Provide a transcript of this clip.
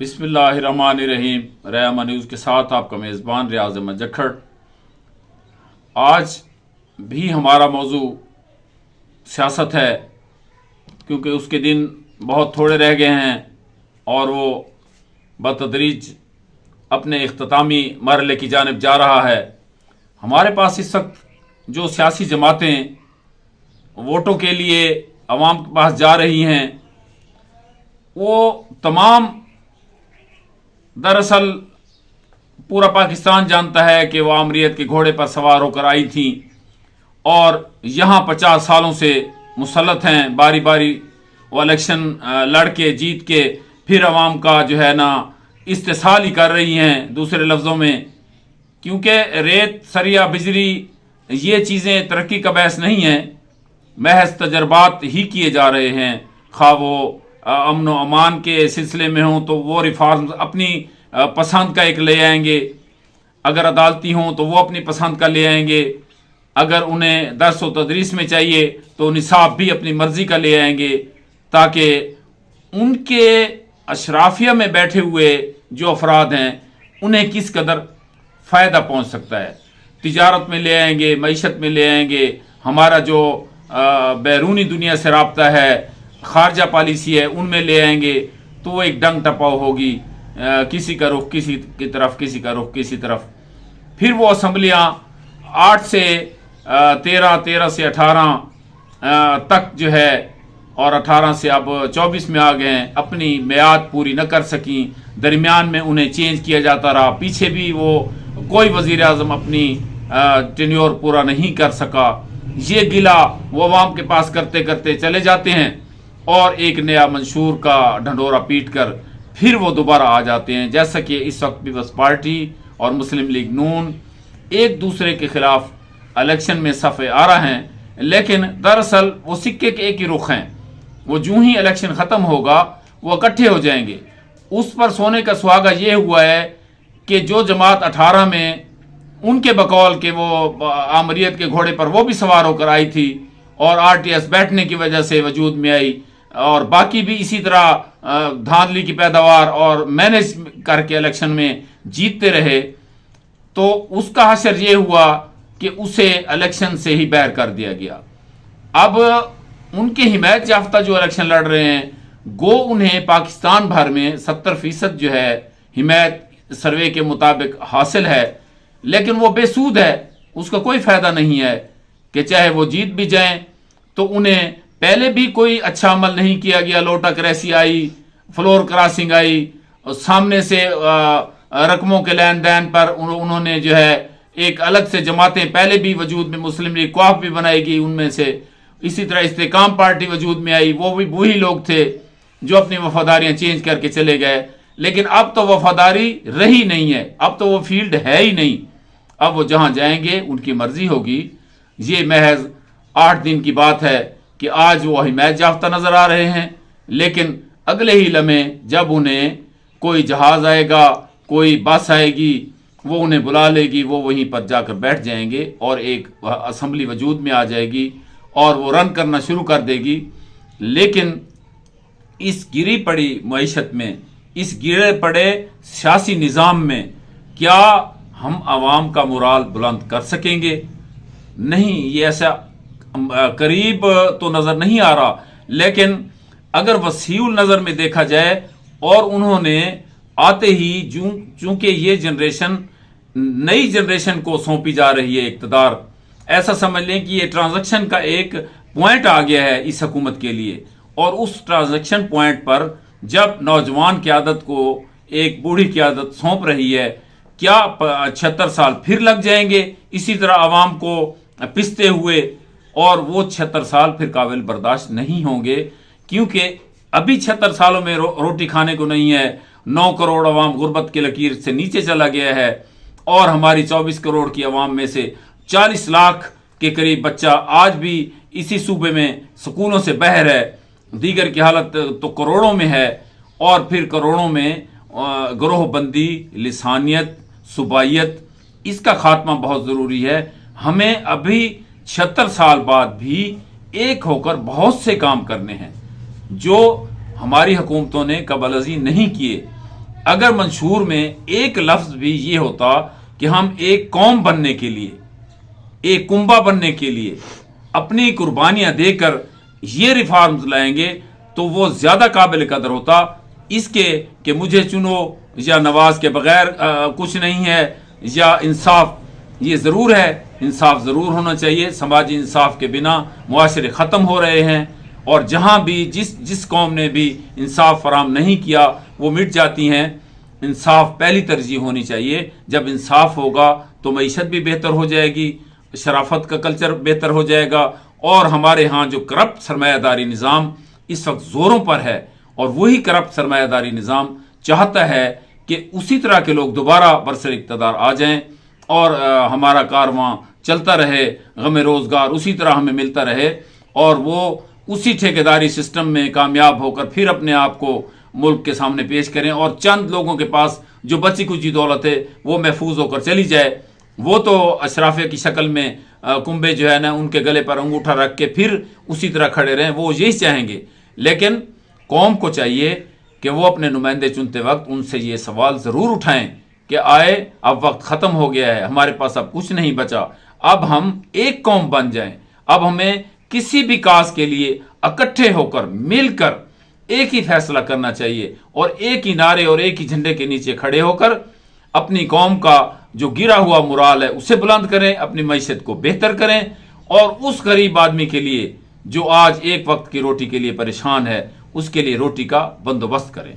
بسم اللہ الرحمن الرحیم۔ رحمہ نیوز کے ساتھ آپ کا میزبان ریاض احمد جکھڑ۔ آج بھی ہمارا موضوع سیاست ہے، کیونکہ اس کے دن بہت تھوڑے رہ گئے ہیں اور وہ بتدریج اپنے اختتامی مرحلے کی جانب جا رہا ہے۔ ہمارے پاس اس وقت جو سیاسی جماعتیں ووٹوں کے لیے عوام کے پاس جا رہی ہیں، وہ تمام دراصل پورا پاکستان جانتا ہے کہ وہ آمریت کے گھوڑے پر سوار ہو کر آئی تھیں اور یہاں 50 سالوں سے مسلط ہیں۔ باری باری وہ الیکشن لڑ کے جیت کے پھر عوام کا جو ہے نا استحصال ہی کر رہی ہیں۔ دوسرے لفظوں میں، کیونکہ ریت سریا بجری یہ چیزیں ترقی کا باعث نہیں ہیں، محض تجربات ہی کیے جا رہے ہیں۔ خواہ وہ امن و امان کے سلسلے میں ہوں تو وہ ریفارمز اپنی پسند کا ایک لے آئیں گے، اگر عدالتی ہوں تو وہ اپنی پسند کا لے آئیں گے، اگر انہیں درس و تدریس میں چاہیے تو نصاب بھی اپنی مرضی کا لے آئیں گے، تاکہ ان کے اشرافیہ میں بیٹھے ہوئے جو افراد ہیں انہیں کس قدر فائدہ پہنچ سکتا ہے۔ تجارت میں لے آئیں گے، معیشت میں لے آئیں گے، ہمارا جو بیرونی دنیا سے رابطہ ہے، خارجہ پالیسی ہے، ان میں لے آئیں گے، تو وہ ایک ڈنگ ٹپاؤ ہوگی، کسی کا رخ کسی کی طرف، کسی کا رخ کسی طرف۔ پھر وہ اسمبلیاں 8 سے 13، 13 سے 18 تک جو ہے، اور 18 سے اب 24 میں آ گئے ہیں، اپنی میعاد پوری نہ کر سکیں۔ درمیان میں انہیں چینج کیا جاتا رہا، پیچھے بھی وہ کوئی وزیر اعظم اپنی ٹینیور پورا نہیں کر سکا۔ یہ گلہ وہ عوام کے پاس کرتے کرتے چلے جاتے ہیں اور ایک نیا منشور کا ڈھنڈورا پیٹ کر پھر وہ دوبارہ آ جاتے ہیں، جیسا کہ اس وقت پیپلز پارٹی اور مسلم لیگ نون ایک دوسرے کے خلاف الیکشن میں صفے آ رہے ہیں، لیکن دراصل وہ سکے کے ایک ہی رخ ہیں۔ وہ جو ہی الیکشن ختم ہوگا وہ اکٹھے ہو جائیں گے۔ اس پر سونے کا سہاگا یہ ہوا ہے کہ جو جماعت 18 میں ان کے بقول کہ وہ آمریت کے گھوڑے پر وہ بھی سوار ہو کر آئی تھی اور RTS بیٹھنے کی وجہ سے وجود میں آئی، اور باقی بھی اسی طرح دھاندلی کی پیداوار اور مینج کر کے الیکشن میں جیتتے رہے، تو اس کا حشر یہ ہوا کہ اسے الیکشن سے ہی باہر کر دیا گیا۔ اب ان کے حمایت یافتہ جو الیکشن لڑ رہے ہیں، گو انہیں پاکستان بھر میں 70% جو ہے حمایت سروے کے مطابق حاصل ہے، لیکن وہ بے سود ہے، اس کا کوئی فائدہ نہیں ہے کہ چاہے وہ جیت بھی جائیں تو انہیں پہلے بھی کوئی اچھا عمل نہیں کیا گیا۔ لوٹا کریسی آئی، فلور کراسنگ آئی، اور سامنے سے رقموں کے لین دین پر انہوں نے جو ہے ایک الگ سے جماعتیں پہلے بھی وجود میں، مسلم لیگ کوآپ بھی بنائی گئی ان میں سے، اسی طرح استحکام پارٹی وجود میں آئی، وہ بھی وہی لوگ تھے جو اپنی وفاداریاں چینج کر کے چلے گئے۔ لیکن اب تو وفاداری رہی نہیں ہے، اب تو وہ فیلڈ ہے ہی نہیں، اب وہ جہاں جائیں گے ان کی مرضی ہوگی۔ یہ محض 8 دن کی بات ہے کہ آج وہ حمایت یافتہ نظر آ رہے ہیں، لیکن اگلے ہی لمحے جب انہیں کوئی جہاز آئے گا، کوئی بس آئے گی، وہ انہیں بلا لے گی، وہ وہیں پر جا کر بیٹھ جائیں گے اور ایک اسمبلی وجود میں آ جائے گی اور وہ رن کرنا شروع کر دے گی۔ لیکن اس گری پڑی معیشت میں، اس گرے پڑے سیاسی نظام میں کیا ہم عوام کا مورال بلند کر سکیں گے؟ نہیں، یہ ایسا قریب تو نظر نہیں آ رہا، لیکن اگر وسیع النظر میں دیکھا جائے، اور انہوں نے آتے ہی چونکہ یہ جنریشن نئی جنریشن کو سونپی جا رہی ہے اقتدار، ایسا سمجھ لیں کہ یہ ٹرانزیکشن کا ایک پوائنٹ آ گیا ہے اس حکومت کے لیے، اور اس ٹرانزیکشن پوائنٹ پر جب نوجوان قیادت کو ایک بوڑھی قیادت سونپ رہی ہے، کیا 76 سال پھر لگ جائیں گے اسی طرح عوام کو پستے ہوئے؟ اور وہ 76 سال پھر قابل برداشت نہیں ہوں گے، کیونکہ ابھی 76 سالوں میں روٹی کھانے کو نہیں ہے، 9 کروڑ عوام غربت کی لکیر سے نیچے چلا گیا ہے، اور ہماری 24 کروڑ کی عوام میں سے 40 لاکھ کے قریب بچہ آج بھی اسی صوبے میں سکولوں سے باہر ہے، دیگر کی حالت تو کروڑوں میں ہے، اور پھر کروڑوں میں گروہ بندی، لسانیت، صوبائیت، اس کا خاتمہ بہت ضروری ہے۔ ہمیں ابھی 76 سال بعد بھی ایک ہو کر بہت سے کام کرنے ہیں جو ہماری حکومتوں نے قبل ازیں نہیں کیے۔ اگر منشور میں ایک لفظ بھی یہ ہوتا کہ ہم ایک قوم بننے کے لیے، ایک کنبہ بننے کے لیے اپنی قربانیاں دے کر یہ ریفارمز لائیں گے تو وہ زیادہ قابل قدر ہوتا اس کے کہ مجھے چنو یا نواز کے بغیر کچھ نہیں ہے، یا انصاف یہ ضرور ہے، انصاف ضرور ہونا چاہیے، سماجی انصاف کے بنا معاشرے ختم ہو رہے ہیں، اور جہاں بھی جس قوم نے بھی انصاف فراہم نہیں کیا وہ مٹ جاتی ہیں۔ انصاف پہلی ترجیح ہونی چاہیے، جب انصاف ہوگا تو معیشت بھی بہتر ہو جائے گی، شرافت کا کلچر بہتر ہو جائے گا، اور ہمارے ہاں جو کرپٹ سرمایہ داری نظام اس وقت زوروں پر ہے، اور وہی کرپٹ سرمایہ داری نظام چاہتا ہے کہ اسی طرح کے لوگ دوبارہ برسر اقتدار آ جائیں اور ہمارا کارواں چلتا رہے، غم روزگار اسی طرح ہمیں ملتا رہے، اور وہ اسی ٹھیکیداری سسٹم میں کامیاب ہو کر پھر اپنے آپ کو ملک کے سامنے پیش کریں، اور چند لوگوں کے پاس جو بچی کچی دولت ہے وہ محفوظ ہو کر چلی جائے۔ وہ تو اشرافیہ کی شکل میں کنبے جو ہے نا ان کے گلے پر انگوٹھا رکھ کے پھر اسی طرح کھڑے رہیں، وہ یہی چاہیں گے۔ لیکن قوم کو چاہیے کہ وہ اپنے نمائندے چنتے وقت ان سے یہ سوال ضرور اٹھائیں کہ آئے اب وقت ختم ہو گیا ہے، ہمارے پاس اب کچھ نہیں بچا، اب ہم ایک قوم بن جائیں، اب ہمیں کسی بھی کاز کے لیے اکٹھے ہو کر مل کر ایک ہی فیصلہ کرنا چاہیے، اور ایک ہی نعرے اور ایک ہی جھنڈے کے نیچے کھڑے ہو کر اپنی قوم کا جو گرا ہوا مرال ہے اسے بلند کریں، اپنی معیشت کو بہتر کریں، اور اس غریب آدمی کے لیے جو آج ایک وقت کی روٹی کے لیے پریشان ہے اس کے لیے روٹی کا بندوبست کریں۔